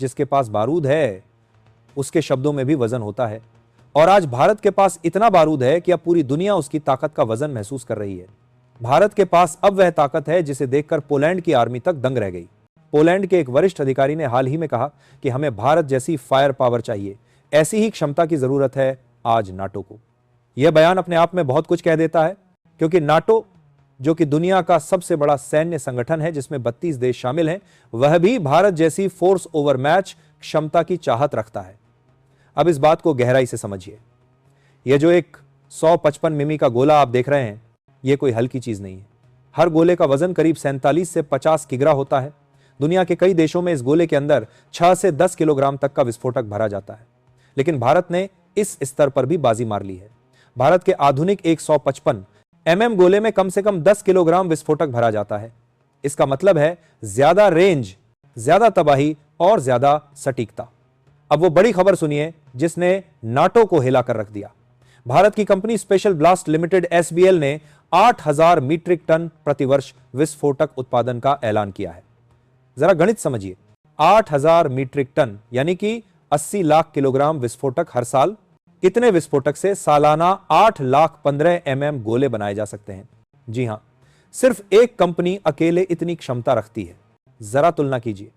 जिसके पास बारूद है उसके शब्दों में भी वजन होता है। और आज भारत के पास इतना बारूद है कि अब पूरी दुनिया उसकी ताकत का वजन महसूस कर रही है। भारत के पास अब वह ताकत है जिसे देखकर पोलैंड की आर्मी तक दंग रह गई। पोलैंड के एक वरिष्ठ अधिकारी ने हाल ही में कहा कि हमें भारत जैसी फायर पावर चाहिए, ऐसी ही क्षमता की जरूरत है आज नाटो को। यह बयान अपने आप में बहुत कुछ कह देता है, क्योंकि नाटो जो कि दुनिया का सबसे बड़ा सैन्य संगठन है जिसमें 32 देश शामिल हैं, वह भी भारत जैसी फोर्स ओवर मैच क्षमता की चाहत रखता है। अब इस बात को गहराई से समझिए। यह जो एक 155 मिमी का गोला आप देख रहे हैं, यह कोई हल्की चीज नहीं है। हर गोले का वजन करीब 47 से 50 किग्रा होता है। दुनिया के कई देशों में इस गोले के अंदर 6 से 10 किलोग्राम तक का विस्फोटक भरा जाता है, लेकिन भारत ने इस स्तर पर भी बाजी मार ली है। भारत के आधुनिक 155 गोले में कम से कम 10 किलोग्राम विस्फोटक भरा जाता है। इसका मतलब है ज्यादा रेंज, ज्यादा तबाही और ज्यादा सटीकता। अब वो बड़ी खबर सुनिए जिसने नाटो को हिला कर रख दिया। भारत की company special blast limited SBL ने 8000 मीट्रिक टन प्रतिवर्ष विस्फोटक उत्पादन का ऐलान किया है। जरा गणित समझिए, 8000 मीट्रिक टन यानी कि 80 लाख किलोग्राम विस्फोटक हर साल। इतने विस्फोटक से सालाना 8,15,000 mm गोले बनाए जा सकते हैं। जी हां, सिर्फ एक कंपनी अकेले इतनी क्षमता रखती है। जरा तुलना कीजिए,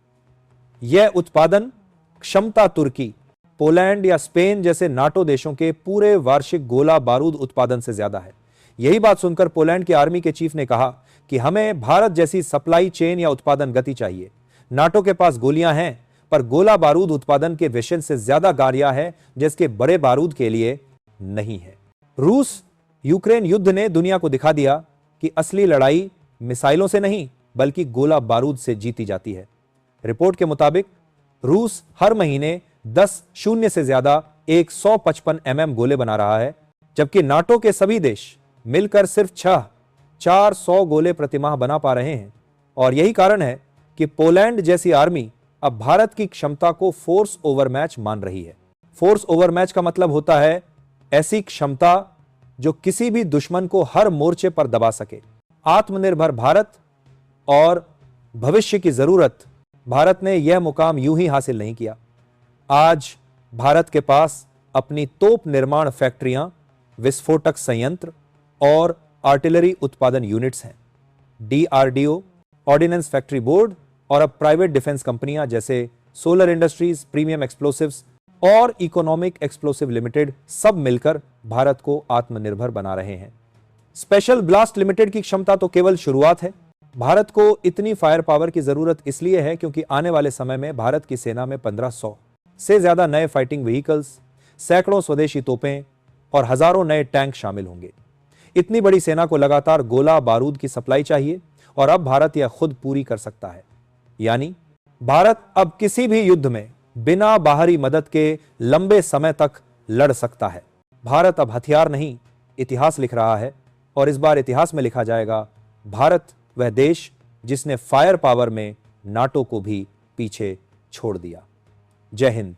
यह उत्पादन क्षमता तुर्की, पोलैंड या स्पेन जैसे नाटो देशों के पूरे वार्षिक गोला बारूद उत्पादन से ज्यादा है। यही बात सुनकर पोलैंड की आर्मी के चीफ ने कहा कि हमें भारत जैसी सप्लाई चेन या उत्पादन गति चाहिए। नाटो के पास गोलियां हैं, पर गोला बारूद उत्पादन के विषय से ज्यादा गाड़ियां हैं जिसके बड़े बारूद के लिए नहीं है। रूस यूक्रेन युद्ध ने दुनिया को दिखा दिया कि असली लड़ाई मिसाइलों से नहीं बल्कि गोला बारूद से जीती जाती है। रिपोर्ट के मुताबिक रूस हर महीने 10 शून्य से ज्यादा 155 mm गोले बना रहा है, जबकि नाटो के सभी देश मिलकर सिर्फ 400 गोले प्रतिमाह बना पा रहे हैं। और यही कारण है कि पोलैंड जैसी आर्मी अब भारत की क्षमता को फोर्स ओवर मैच मान रही है। फोर्स ओवर मैच का मतलब होता है ऐसी क्षमता जो किसी भी दुश्मन को हर मोर्चे पर दबा सके। आत्मनिर्भर भारत और भविष्य की जरूरत, भारत ने यह मुकाम यूं ही हासिल नहीं किया। आज भारत के पास अपनी तोप निर्माण फैक्ट्रियां, विस्फोटक संयंत्र और आर्टिलरी उत्पादन यूनिट्स हैं। DRDO, ऑर्डिनेंस फैक्ट्री बोर्ड और अब प्राइवेट डिफेंस कंपनियां जैसे सोलर इंडस्ट्रीज, प्रीमियम एक्सप्लोसिव्स और इकोनॉमिक एक्सप्लोसिव लिमिटेड सब मिलकर भारत को आत्मनिर्भर बना रहे हैं। स्पेशल ब्लास्ट लिमिटेड की क्षमता तो केवल शुरुआत है। भारत को इतनी फायर पावर की जरूरत इसलिए है क्योंकि आने वाले समय में भारत की सेना में 1500 से ज्यादा नए फाइटिंग व्हीकल्स, सैकड़ों स्वदेशी तोपें और हजारों नए टैंक शामिल होंगे। इतनी बड़ी सेना को लगातार गोला बारूद की सप्लाई चाहिए और अब भारत यह खुद पूरी कर सकता है। यानी भारत अब किसी भी युद्ध में बिना बाहरी मदद के लंबे समय तक लड़ सकता है। भारत अब हथियार नहीं, इतिहास लिख रहा है और इस बार इतिहास में लिखा जाएगा भारत वह देश जिसने फायर पावर में नाटो को भी पीछे छोड़ दिया। जय हिंद।